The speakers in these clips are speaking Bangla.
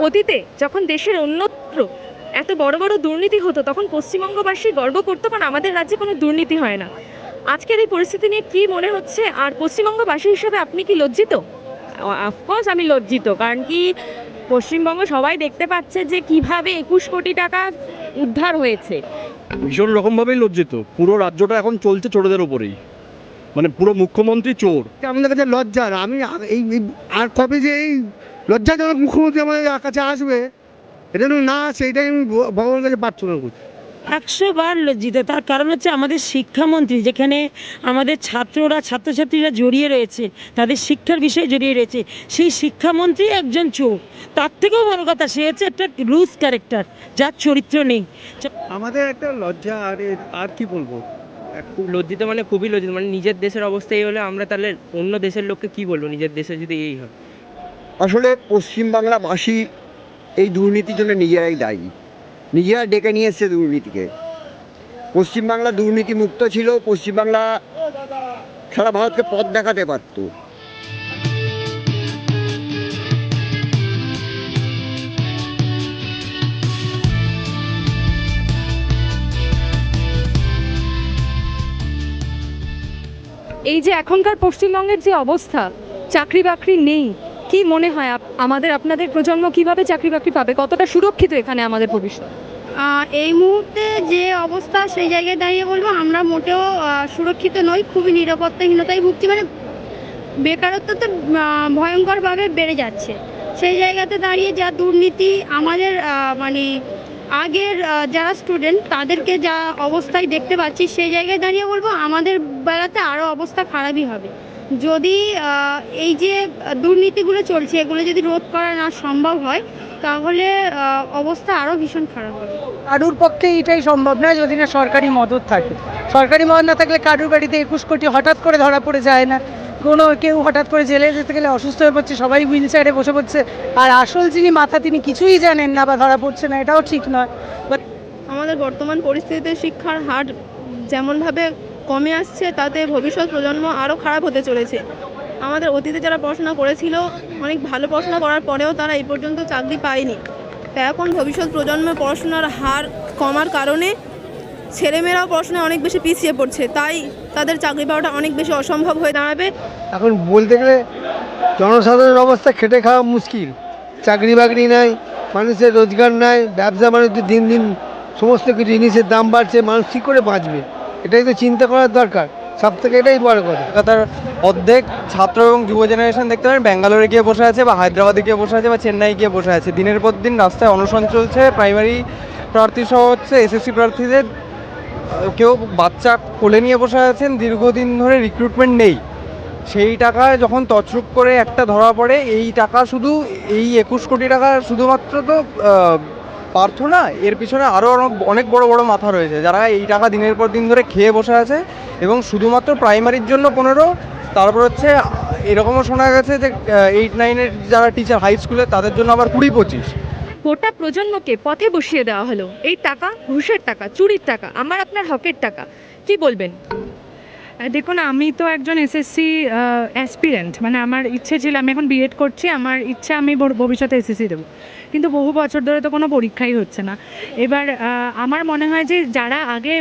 অতীতে যখন দেশের অন্যত্র এত বড় বড় দুর্নীতি হতো তখন পশ্চিমবঙ্গবাসী গর্ব করতো কারণ আমাদের রাজ্যে কোনো দুর্নীতি হয় না। আজকের এই পরিস্থিতি নিয়ে কী মনে হচ্ছে, আর পশ্চিমবঙ্গবাসী হিসেবে আপনি কি লজ্জিত? অফকোর্স আমি লজ্জিত, কারণ কি পশ্চিমবঙ্গ সবাই দেখতে পাচ্ছে যে কিভাবে 21 কোটি টাকা উদ্ধার হয়েছে। ভীষণ রকমভাবেই লজ্জিত। পুরো রাজ্যটা এখন চলছে চোরদের ওপরেই, মানে পুরো মুখ্যমন্ত্রী চোর। আমাদের কাছে লজ্জার আমি আর কবে যে এই লজ্জাজনক মুখ্যমন্ত্রী আমাদের কাছে আসবে, এটা যেন না আসে, এটাই আমি ভগবানের কাছে প্রার্থনা করছি। 100 বার লজ্জিত। তার কারণ হচ্ছে আমাদের শিক্ষামন্ত্রী, যেখানে আমাদের ছাত্রছাত্রীরা জড়িয়ে রয়েছে, তাদের শিক্ষার বিষয়ে জড়িয়ে রয়েছে, সেই শিক্ষামন্ত্রী একজন চোর। তার থেকেও বড় কথা, সে হচ্ছে একটা লুজ ক্যারেক্টার, যার চরিত্র নেই। আমাদের একটা লজ্জা, আর কি বলবো। খুব লজ্জিত, মানে খুবই লজ্জিত। মানে নিজের দেশের অবস্থা এই হলে আমরা তাহলে অন্য দেশের লোককে কি বলবো, নিজের দেশে যদি এই হয়। আসলে পশ্চিমবাংলাবাসী এই দুর্নীতির জন্য নিজেরাই দায়ী, নিজেরা ডেকে নিয়ে এসছে দুর্নীতিকে। পশ্চিমবাংলা দুর্নীতি মুক্ত ছিল, পশ্চিমবাংলা সারা ভারতকে পথ দেখাতে পারত। এই যে এখনকার পশ্চিমবঙ্গের যে অবস্থা, চাকরি বাকরি নেই, কি মনে হয় আপনাদের প্রজন্ম কিভাবে চাকরি বাকরি পাবে, কতটা সুরক্ষিত এখানে আমাদের ভবিষ্যৎ? এই মুহূর্তে যে অবস্থা সেই জায়গায় দাঁড়িয়ে বলবো আমরা মোটেও সুরক্ষিত নই, খুবই নিরাপত্তাহীনতায় ভুগছি। মানে বেকারত্ব তো ভয়ঙ্করভাবে বেড়ে যাচ্ছে। সেই জায়গাতে দাঁড়িয়ে যা দুর্নীতি, আমাদের মানে আগের যারা স্টুডেন্ট তাদেরকে যা অবস্থায় দেখতে পাচ্ছি, সেই জায়গায় দাঁড়িয়ে বলবো আমাদের বেলাতে আরও অবস্থা খারাপই হবে। যদি এই যে দুর্নীতিগুলো চলছে এগুলো যদি রোধ করা না সম্ভব হয়, তাহলে অবস্থা আরও ভীষণ খারাপ হবে। কারুর পক্ষে এটাই সম্ভব নয় যদি না সরকারি মদত থাকে। সরকারি মদত না থাকলে কারুর বাড়িতে 21 কোটি হঠাৎ করে ধরা পড়ে যায় না। কেউ হঠাৎ করে জেলে যেতে গেলে অসুস্থ হয়ে পড়ছে, সবাই হুইল চেয়ারে বসে পড়ছে, আর আসল যিনি মাথা তিনি কিছুই জানেন না বা ধরা পড়ছে না, এটাও ঠিক নয়। আমাদের বর্তমান পরিস্থিতিতে শিক্ষার হার যেমনভাবে কমে আসছে, তাতে ভবিষ্যৎ প্রজন্ম আরও খারাপ হতে চলেছে। আমাদের অতীতে যারা পড়াশোনা করেছিল, অনেক ভালো পড়াশোনা করার পরেও তারা এই পর্যন্ত চাকরি পায়নি। তাই এখন ভবিষ্যৎ প্রজন্মের পড়াশোনার হার কমার কারণে ছেলেমেয়েরাও পড়াশোনায় অনেক বেশি পিছিয়ে পড়ছে, তাই তাদের চাকরি পাওয়াটা অনেক বেশি অসম্ভব হয়ে দাঁড়াবে। এখন বলতে গেলে জনসাধারণের অবস্থা খেটে খাওয়া মুশকিল, চাকরি বাকরি নাই, মানুষের রোজগার নাই, ব্যবসা বাণিজ্য দিন দিন সমস্ত কিছু জিনিসের দাম বাড়ছে, মানুষ কী করে বাঁচবে, এটাই তো চিন্তা করার দরকার। সব থেকে এটাই বড় কথা। কলকাতার অর্ধেক ছাত্র এবং যুব জেনারেশন দেখতে পারেন ব্যাঙ্গালোরে গিয়ে বসে আছে, বা হায়দ্রাবাদে গিয়ে বসে আছে, বা চেন্নাই গিয়ে বসে আছে। দিনের পর দিন রাস্তায় অনশন চলছে। প্রাইমারি প্রার্থী সহ হচ্ছে এসএসসি প্রার্থীদের কেউ বাচ্চা কোলে নিয়ে বসে আছেন, দীর্ঘদিন ধরে রিক্রুটমেন্ট নেই। সেই টাকা যখন তছরূপ করে একটা ধরা পড়ে, এই টাকা শুধু এই 21 কোটি টাকা শুধুমাত্র তো পার্থ না, এর পিছনে আরও অনেক বড় বড় মাথা রয়েছে যারা এই টাকা দিনের পর দিন ধরে খেয়ে বসে আছে। এবং শুধুমাত্র প্রাইমারির জন্য 15, তারপর হচ্ছে এরকমও শোনা গেছে যে 8-9-এর যারা টিচার হাই স্কুলে, তাদের জন্য আবার 20-25। গোটা প্রজন্মকে পথে বসিয়ে দেওয়া হলো। এই টাকা ঘুষের টাকা, চুরির টাকা, আমার আপনার হকের টাকা, কি বলবেন? দেখুন, আমি তো একজন এসএসসি অ্যাসপিরেন্ট, মানে আমার ইচ্ছে ছিল, আমি এখন বিএড করছি, আমার ইচ্ছা আমি ভবিষ্যতে এসএসসি দেবো, কিন্তু বহু বছর ধরে তো কোনো পরীক্ষাই হচ্ছে না। এবার আমার মনে হয় যে যারা আগে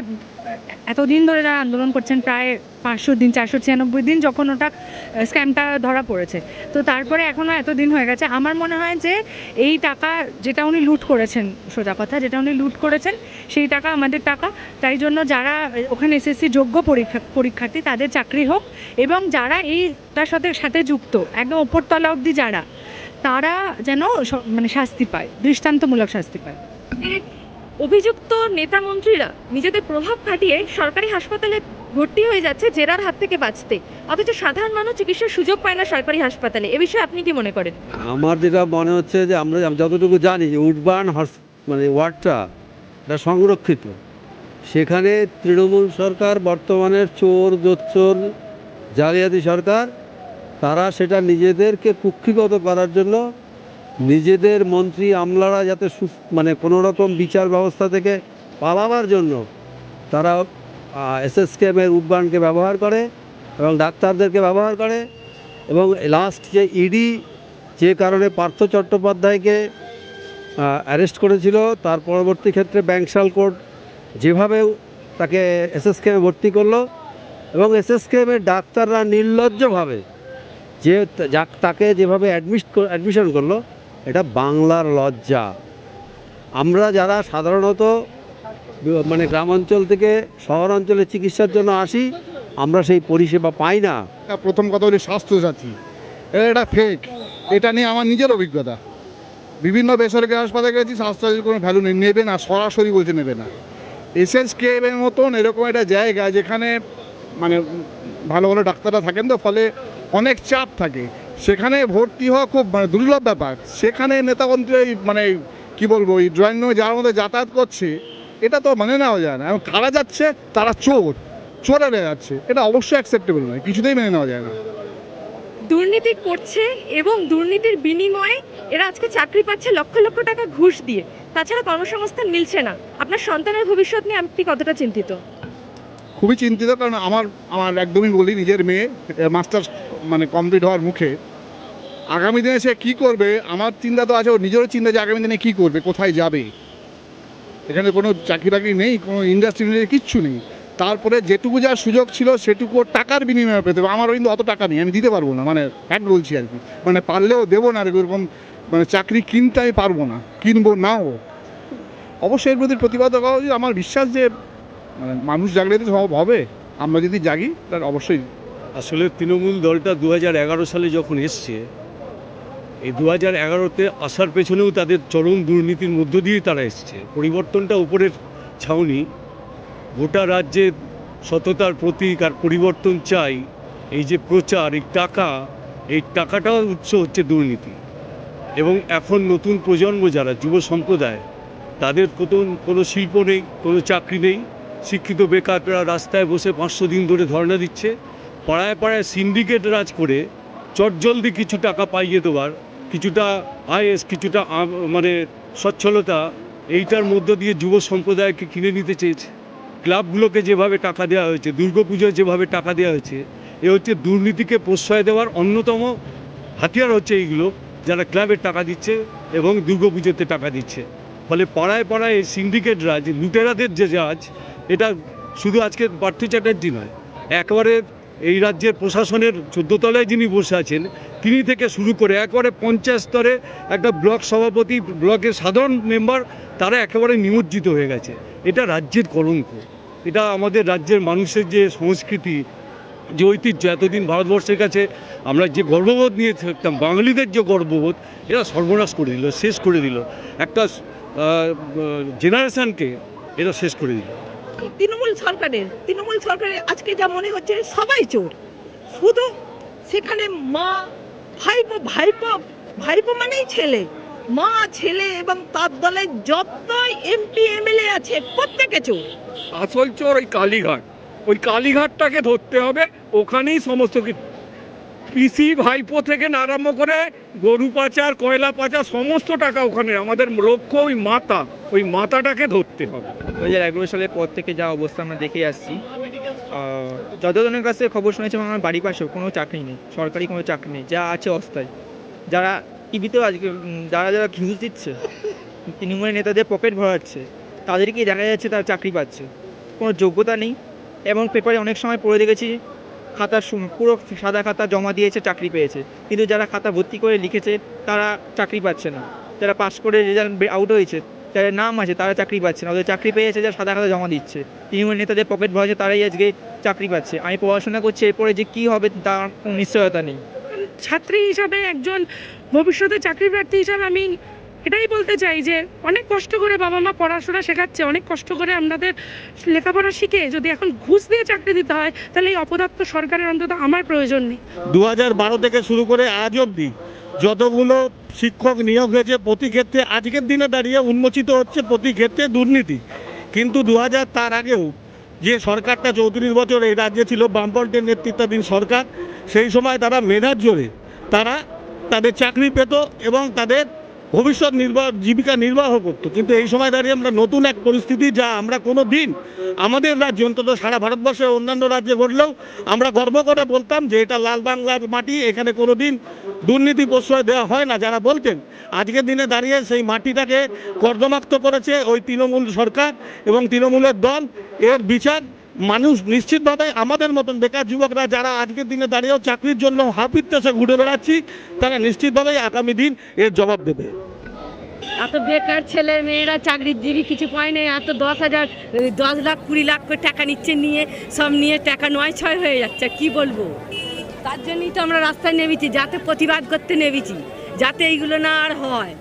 এতদিন ধরে যারা আন্দোলন করছেন, প্রায় 500 দিন, 496 দিন যখন ওটা স্ক্যামটা ধরা পড়েছে, তো তারপরে এখনও এতদিন হয়ে গেছে, আমার মনে হয় যে এই টাকা যেটা উনি লুট করেছেন, সোজা কথা যেটা উনি লুট করেছেন, সেই টাকা আমাদের টাকা। তাই জন্য যারা ওখানে এসএসসি যোগ্য পরীক্ষার্থী তাদের চাকরি হোক, এবং যারা এইটার সাথে যুক্ত একদম ওপরতলা অবধি যারা, তারা যেন মানে শাস্তি পায়, দৃষ্টান্তমূলক শাস্তি পায়। অভিযুক্ত নেতা মন্ত্রীরা নিজেদের প্রভাব খাটিয়ে সরকারি হাসপাতালে ভর্তি হয়ে যাচ্ছে জেরার হাত থেকে বাঁচতে, অথচ সাধারণ মানুষ চিকিৎসার সুযোগ পায় না সরকারি হাসপাতালে। এ বিষয়ে আপনি কি মনে করেন? আমার যেটা মনে হচ্ছে যে আমরা যতটুকু জানি যে উডবার্ন মানে ওয়ার্ডটা এটা সংরক্ষিত, সেখানে তৃণমূল সরকার, বর্তমানের চোর জোচ্চোর জালিয়াতি সরকার, তারা সেটা নিজেদেরকে কুক্ষিগত করার জন্য, নিজেদের মন্ত্রী আমলারা যাতে মানে কোনোরকম বিচার ব্যবস্থা থেকে পালাবার জন্য তারা এসএসকেএমের উডবার্নকে ব্যবহার করে এবং ডাক্তারদেরকে ব্যবহার করে। এবং লাস্ট যে ইডি যে কারণে পার্থ চট্টোপাধ্যায়কে অ্যারেস্ট করেছিল। তার পরবর্তী ক্ষেত্রে ব্যাংশাল কোর্ট যেভাবে তাকে এসএসকেএমে ভর্তি করলো এবং এসএসকেএমের ডাক্তাররা নির্লজ্জভাবে যে তাকে যেভাবে অ্যাডমিশন করলো, এটা বাংলার লজ্জা। আমরা যারা সাধারণত মানে গ্রামাঞ্চল থেকে শহর অঞ্চলে চিকিৎসার জন্য আসি, আমরা সেই পরিষেবা পাই না। প্রথম কথা হলো স্বাস্থ্যসাথী, এটা ফেক। এটা নিয়ে আমার নিজের অভিজ্ঞতা, বিভিন্ন বেসরকারি হাসপাতালে গেছি, স্বাস্থ্যসাথীর কোনো ভ্যালু নেবে না, সরাসরি বলছে নেবে না। এসএসকেএমের মতন এরকম একটা জায়গা যেখানে মানে ভালো ভালো ডাক্তাররা থাকেন, তো ফলে অনেক চাপ থাকে, সেখানে ভর্তি হওয়া খুব মানে দুর্লভ ব্যাপার। সেখানে নেতামন্ত্রী মানে কী বলবো, ওই ড্রয়িং রুমে যার মধ্যে যাতায়াত করছে, এটা তো মানে নেওয়া যায় না। এবং কারা যাচ্ছে, তারা চোরেরা যাচ্ছে, এটা অবশ্যই অ্যাকসেপ্টেবল নয়, কিছুতেই মেনে নেওয়া যায় না। দুর্নীতি করছে এবং দুর্নীতির বিনিময়ে এরা আজকে চাকরি পাচ্ছে লক্ষ লক্ষ টাকা ঘুষ দিয়ে, তাছাড়া কর্মসংস্থান মিলছে না। আপনার সন্তানের ভবিষ্যৎ নিয়ে আপনি কতটা চিন্তিত? খুবই চিন্তিত, কারণ আমার একদমই বলি, নিজের মেয়ে মাস্টার্স মানে কমপ্লিট হওয়ার মুখে, আগামী দিনে সে কী করবে আমার চিন্তা তো আছে, ওর নিজেরও চিন্তা যে আগামী দিনে কী করবে, কোথায় যাবে। এখানে কোনো চাকরি বাকরি নেই, কোনো ইন্ডাস্ট্রি নেই, কিচ্ছু নেই। তারপরে যেটুকু যা সুযোগ ছিল সেটুকু ওর টাকার বিনিময়ে পেতে হবে। আমারও কিন্তু অত টাকা নেই, আমি দিতে পারবো না, মানে ফ্যাক্ট বলছি আর কি। মানে পারলেও দেবো না, এরকম মানে চাকরি কিনতে আমি পারবো না, কিনবো নাও। অবশ্যই এর প্রতি প্রতিবাদ করা উচিত। আমার বিশ্বাস যে মানে মানুষ জাগলে তো সব হবে, আমরা যদি জাগি তার অবশ্যই। আসলে তৃণমূল দলটা 2011 সালে যখন এসছে, এই 2011-তে আসার পেছনেও তাদের চরম দুর্নীতির মধ্য দিয়েই তারা এসছে। পরিবর্তনটা উপরের ছাউনি, গোটা রাজ্যে সততার প্রতীক আর পরিবর্তন চাই, এই যে প্রচার, এই টাকাটাও উৎস হচ্ছে দুর্নীতি। এবং এখন নতুন প্রজন্ম যারা যুব সম্প্রদায়, তাদের কোনো শিল্প নেই, কোনো চাকরি নেই, শিক্ষিত বেকাররা রাস্তায় বসে 500 দিন ধরে ধর্ণা দিচ্ছে। পাড়ায় পাড়ায় সিন্ডিকেট রাজ করে চটজলদি কিছু টাকা পাইয়ে দেওয়ার, কিছুটা আইএস, কিছুটা মানে সচ্ছলতা, এইটার মধ্য দিয়ে যুব সম্প্রদায়কে কিনে নিতে চেয়েছে। ক্লাবগুলোকে যেভাবে টাকা দেওয়া হয়েছে, দুর্গাপুজোয় যেভাবে টাকা দেওয়া হয়েছে, এ হচ্ছে দুর্নীতিকে প্রশ্রয় দেওয়ার অন্যতম হাতিয়ার হচ্ছে এইগুলো, যারা ক্লাবের টাকা দিচ্ছে এবং দুর্গাপুজোতে টাকা দিচ্ছে। ফলে পাড়ায় পাড়ায় সিন্ডিকেটরা, যে লুটেরাদের যে জাজ, এটা শুধু আজকে পার্থ চ্যাটার্জি নয়, একেবারে এই রাজ্যের প্রশাসনের 14 তলায় যিনি বসে আছেন, তিনি থেকে শুরু করে একেবারে পঞ্চায়েত স্তরে একটা ব্লক সভাপতি, ব্লকের সাধারণ মেম্বার, তারা একেবারে নিমজ্জিত হয়ে গেছে। এটা রাজ্যের কলঙ্ক, এটা আমাদের রাজ্যের মানুষের যে সংস্কৃতি, যে ঐতিহ্য, এতদিন ভারতবর্ষের কাছে আমরা যে গর্ববোধ নিয়ে থাকতাম, বাঙালিদের যে গর্ববোধ, এরা সর্বনাশ করে দিল, শেষ করে দিল, একটা জেনারেশনকে এরা শেষ করে দিল। তৃণমূল সরকারের আজকে যা মনে হচ্ছে সবাই চোর, শুধু সেখানে মা, ভাইপো মানেই ছেলে, মা, ছেলে এবং তার দলে যত এমপি এমএলএ আছে প্রত্যেকে চোর। আসল চোর ওই কালীঘাটটাকে ধরতে হবে। ওখানেই সমস্ত কিছু, পিসি ভাইপো থেকে আরম্ভ করে গরু পাচার, কয়লা পাচার, সমস্ত টাকা ওখানে। আমাদের লক্ষ্য ওই মাথাটাকে ধরতে হবে। 2011 সালের পর থেকে যা অবস্থা আমরা দেখে আসছি, যতজনের কাছে খবর শুনেছি, আমার বাড়ির পাশেও কোনো চাকরি নেই, সরকারি কোনো চাকরি নেই, যা আছে অস্থায়ী। যারা টিভিতেও আজকে যারা ঘিউজ দিচ্ছে, তৃণমূলের নেতাদের পকেট ভরাচ্ছে, তাদেরকেই দেখা যাচ্ছে তারা চাকরি পাচ্ছে। কোনো যোগ্যতা নেই। এবং পেপারে অনেক সময় পড়ে দেখেছি, খাতা পুরো সাদা খাতা জমা দিয়েছে, চাকরি পেয়েছে, কিন্তু যারা খাতা ভর্তি করে লিখেছে তারা চাকরি পাচ্ছে না। যারা পাস করে রেজাল্ট আউট হয়েছে, যাদের নাম আছে, তারা চাকরি পাচ্ছে না। ওদের চাকরি পেয়েছে যারা সাদা খাতা জমা দিচ্ছে, তৃণমূল নেতাদের পকেট ভরেছে, তারাই আজকে চাকরি পাচ্ছে। আমি পড়াশোনা করছি, এরপরে যে কী হবে তার কোনো নিশ্চয়তা নেই। ছাত্রী হিসাবে, একজন ভবিষ্যতে চাকরি প্রার্থী হিসাবে আমি এটাই বলতে চাই যে অনেক কষ্ট করে বাবা মা পড়াশোনা শেখাচ্ছে, অনেক কষ্ট করে আমাদের লেখাপড়া শিখে যদি এখন ঘুষ দিয়ে চাকরি দিতে হয়, তাহলে এই অপদার্থ সরকারের অন্তত আমার প্রয়োজন নেই। 2012 থেকে শুরু করে আজ অবধি যতগুলো শিক্ষক নিয়োগ হয়েছে, প্রতি ক্ষেত্রে আজকের দিনে দাঁড়িয়ে উন্মোচিত হচ্ছে প্রতি ক্ষেত্রে দুর্নীতি। কিন্তু 2000 তার আগেও যে সরকারটা 34 বছর এই রাজ্যে ছিল, বামপন্থের নেতৃত্বাধীন সরকার, সেই সময় তারা মেধার জোরে তাদের চাকরি পেত এবং তাদের ভবিষ্যৎ জীবিকা নির্বাহ করতো। কিন্তু এই সময় দাঁড়িয়ে আমরা নতুন এক পরিস্থিতি, যা আমরা কোনো দিন আমাদের রাজ্যে, অন্তত সারা ভারতবর্ষের অন্যান্য রাজ্যে ঘটলেও আমরা গর্ব করে বলতাম যে এটা লাল বাংলার মাটি, এখানে কোনো দিন দুর্নীতি প্রশ্রয় দেওয়া হয় না যারা বলতেন, আজকের দিনে দাঁড়িয়ে সেই মাটিটাকে কর্দমাক্ত করেছে ওই তৃণমূল সরকার এবং তৃণমূলের দল। এর বিচার মানুষ নিশ্চিতভাবে, আমাদের মতন বেকার যুবকরা যারা আজকের দিনে দাঁড়িয়েও চাকরির জন্য হাপিত্যেসে ঘুরে বেড়াচ্ছি, তারা নিশ্চিতভাবেই আগামী দিন এর জবাব দেবে। এত বেকার ছেলে মেয়েরা চাকরিজীবী কিছু পায় না, এত 10,000 10 লাখ 20 লাখ করে টাকা নিচ্ছে, নিয়ে সব নিয়ে টাকা 9-6 হয়ে যাচ্ছে। কি বলবো, তার জন্যই তো আমরা রাস্তায় নেমেছি, যাতে প্রতিবাদ করতে নেমেছি, যাতে এইগুলো না আর হয়।